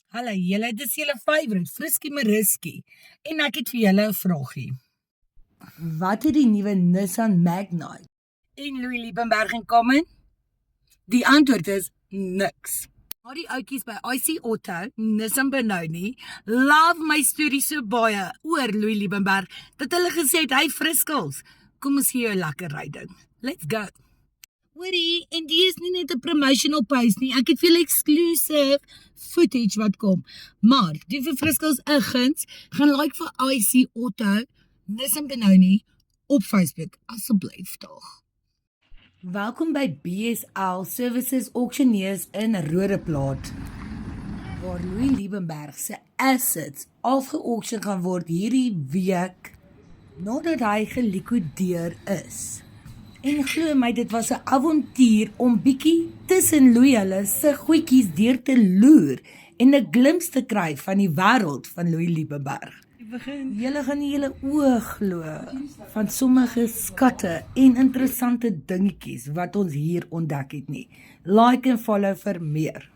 Hallo julle, dis julle favourite, Frisky Mariski. En ek het vir julle 'n vraagie. Wat het die nuwe Nissan Magnite en Louis Liebenberg in common? Die antwoord is niks. Maar die oudjies by IC Auto, Nissan Benoni, love my storie so baie oor Louis Liebenberg, dat hulle gesê het, hy friskels. Kom ons gee jou 'n lekker ryding. Let's go. Hoorie, en die is nie net 'n promotional post nie, ek het veel exclusive footage wat kom. Maar, die verfriskels guns, gaan like vir IC Auto, Nissan Benoni, op Facebook, asseblief toch. Welkom by BSL Services Auctioneers in Rodeplaat, waar Louis Liebenberg se assets afgeauction gaan word hierdie week, nadat hy gelikwideer is. En glo my, dit was 'n avontuur om bietjie tussen Louis hulle se goedjies deur te loer en 'n glimp te kry van die wêreld van Louis Liebenberg. Julle gaan nie julle oë glo van sommige skatte en interessante dingetjies wat ons hier ontdek het nie. Like en follow vir meer.